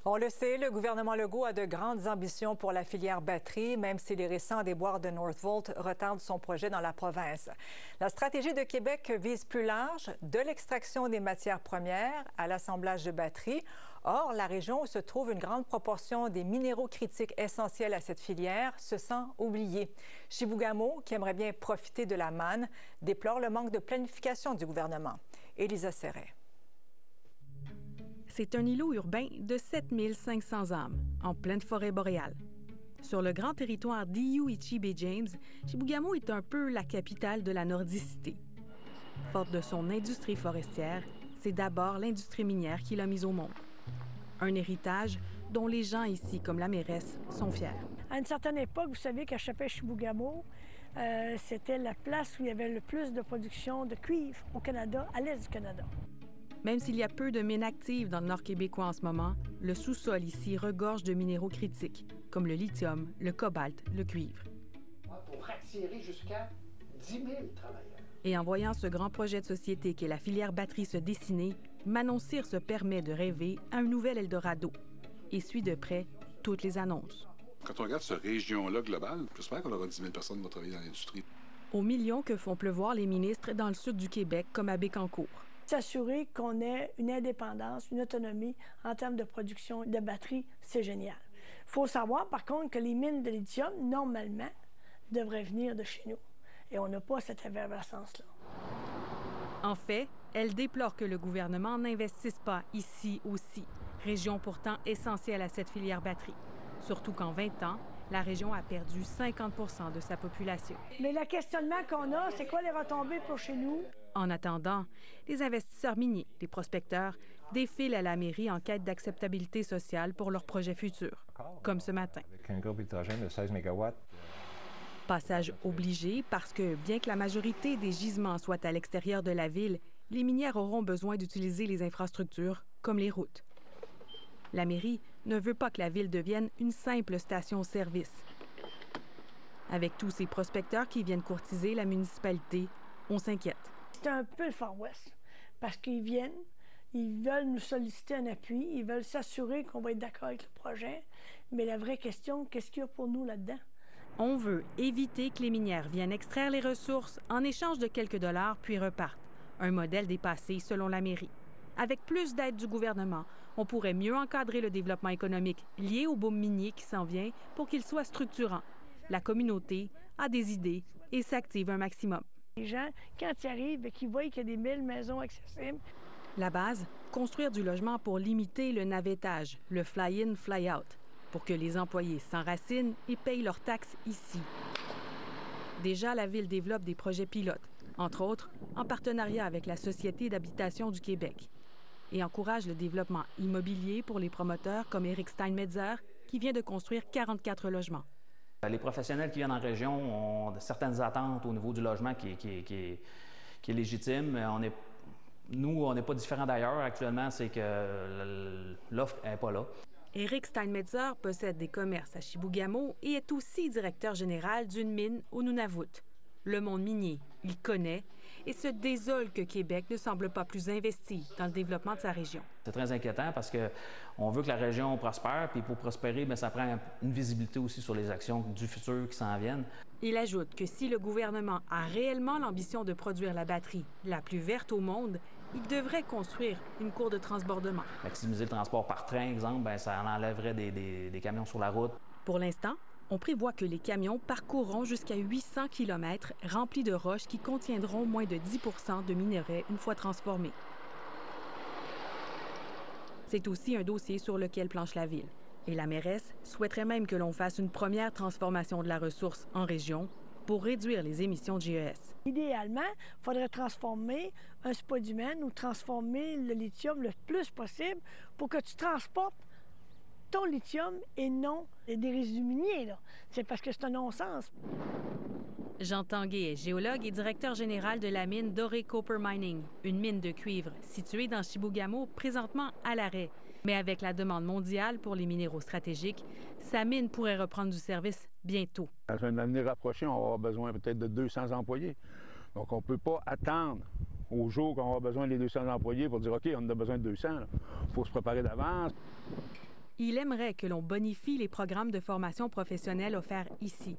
On le sait, le gouvernement Legault a de grandes ambitions pour la filière batterie, même si les récents déboires de Northvolt retardent son projet dans la province. La stratégie de Québec vise plus large, de l'extraction des matières premières à l'assemblage de batteries. Or, la région où se trouve une grande proportion des minéraux critiques essentiels à cette filière se sent oubliée. Chibougamau, qui aimerait bien profiter de la manne, déplore le manque de planification du gouvernement. Élisa Serret. C'est un îlot urbain de 7500 âmes, en pleine forêt boréale. Sur le grand territoire d'Iyu-Ichi-Baie-James, Chibougamau est un peu la capitale de la nordicité. Forte de son industrie forestière, c'est d'abord l'industrie minière qui l'a mise au monde. Un héritage dont les gens ici, comme la mairesse, sont fiers. À une certaine époque, vous savez qu'à Chapelle-Chibougamau, c'était la place où il y avait le plus de production de cuivre au Canada, à l'est du Canada. Même s'il y a peu de mines actives dans le nord québécois en ce moment, le sous-sol ici regorge de minéraux critiques, comme le lithium, le cobalt, le cuivre. Pour attirer jusqu'à 10 000 travailleurs. Et en voyant ce grand projet de société qu'est la filière batterie se dessiner, Manon Cyr se permet de rêver à un nouvel Eldorado et suit de près toutes les annonces. Quand on regarde cette région-là globale, j'espère qu'on aura 10 000 personnes qui vont travailler dans l'industrie. Aux millions que font pleuvoir les ministres dans le sud du Québec, comme à Bécancour. S'assurer qu'on ait une indépendance, une autonomie en termes de production de batteries, c'est génial. Il faut savoir, par contre, que les mines de lithium, normalement, devraient venir de chez nous. Et on n'a pas cette effervescence-là. En fait, elle déplore que le gouvernement n'investisse pas ici aussi, région pourtant essentielle à cette filière batterie. Surtout qu'en 20 ans, la région a perdu 50 % de sa population. Mais le questionnement qu'on a, c'est quoi les retombées pour chez nous? En attendant, les investisseurs miniers, les prospecteurs, défilent à la mairie en quête d'acceptabilité sociale pour leurs projets futurs, comme ce matin. Avec un groupe hydrogène de 16 MW. Passage obligé parce que, bien que la majorité des gisements soient à l'extérieur de la ville, les minières auront besoin d'utiliser les infrastructures, comme les routes. La mairie ne veut pas que la ville devienne une simple station-service. Avec tous ces prospecteurs qui viennent courtiser la municipalité, on s'inquiète. C'est un peu le Far West, parce qu'ils viennent, ils veulent nous solliciter un appui, ils veulent s'assurer qu'on va être d'accord avec le projet, mais la vraie question, qu'est-ce qu'il y a pour nous là-dedans? On veut éviter que les minières viennent extraire les ressources en échange de quelques dollars puis repartent. Un modèle dépassé selon la mairie. Avec plus d'aide du gouvernement, on pourrait mieux encadrer le développement économique lié au boom minier qui s'en vient pour qu'il soit structurant. La communauté a des idées et s'active un maximum. Les gens, quand ils arrivent et qu'ils voient qu'il y a des 1000 maisons accessibles. La base, construire du logement pour limiter le navettage, le fly-in, fly-out, pour que les employés s'enracinent et payent leurs taxes ici. Déjà, la Ville développe des projets pilotes, entre autres en partenariat avec la Société d'habitation du Québec, et encourage le développement immobilier pour les promoteurs comme Éric Steinmetzer, qui vient de construire 44 logements. Les professionnels qui viennent en région ont certaines attentes au niveau du logement qui est légitime. Nous, on n'est pas différents d'ailleurs. Actuellement, c'est que l'offre n'est pas là. Éric Steinmetzer possède des commerces à Chibougamau et est aussi directeur général d'une mine au Nunavut. Le monde minier, il connaît et se désole que Québec ne semble pas plus investi dans le développement de sa région. C'est très inquiétant parce qu'on veut que la région prospère, puis pour prospérer, bien, ça prend une visibilité aussi sur les actions du futur qui s'en viennent. Il ajoute que si le gouvernement a réellement l'ambition de produire la batterie la plus verte au monde, il devrait construire une cour de transbordement. Maximiser le transport par train, exemple, bien, ça enlèverait des camions sur la route. Pour l'instant, on prévoit que les camions parcourront jusqu'à 800 km remplis de roches qui contiendront moins de 10 % de minerais une fois transformés. C'est aussi un dossier sur lequel planche la Ville. Et la mairesse souhaiterait même que l'on fasse une première transformation de la ressource en région pour réduire les émissions de GES. Idéalement, il faudrait transformer un spodumène ou transformer le lithium le plus possible pour que tu transportes ton lithium et non des résidus miniers. C'est parce que c'est un non-sens. Jean Tanguay est géologue et directeur général de la mine Doré Copper Mining, une mine de cuivre située dans Chibougamau, présentement à l'arrêt. Mais avec la demande mondiale pour les minéraux stratégiques, sa mine pourrait reprendre du service bientôt. Dans un avenir rapproché, on va avoir besoin peut-être de 200 employés. Donc, on ne peut pas attendre au jour qu'on aura besoin des 200 employés pour dire « OK, on en a besoin de 200 ». Il faut se préparer d'avance. Il aimerait que l'on bonifie les programmes de formation professionnelle offerts ici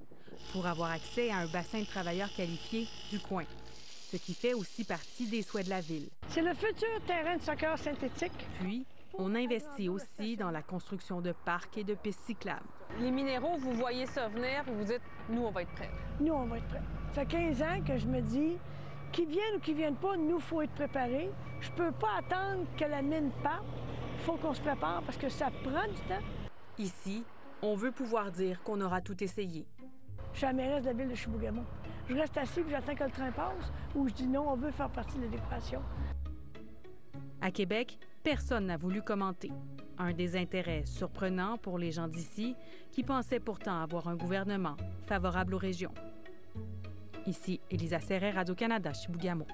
pour avoir accès à un bassin de travailleurs qualifiés du coin, ce qui fait aussi partie des souhaits de la Ville. C'est le futur terrain de soccer synthétique. Puis, on investit aussi dans la construction de parcs et de pistes cyclables. Les minéraux, vous voyez ça venir, vous dites, nous, on va être prêts. Nous, on va être prêts. Ça fait 15 ans que je me dis, qu'ils viennent ou qu'ils viennent pas, nous, il faut être préparés. Je peux pas attendre que la mine parte. Il faut qu'on se prépare parce que ça prend du temps. Ici, on veut pouvoir dire qu'on aura tout essayé. Je suis la mairesse de la ville de Chibougamau. Je reste assis et j'attends que le train passe ou je dis non, on veut faire partie de la décoration. À Québec, personne n'a voulu commenter. Un désintérêt surprenant pour les gens d'ici qui pensaient pourtant avoir un gouvernement favorable aux régions. Ici, Élisa Serret, Radio-Canada, Chibougamau.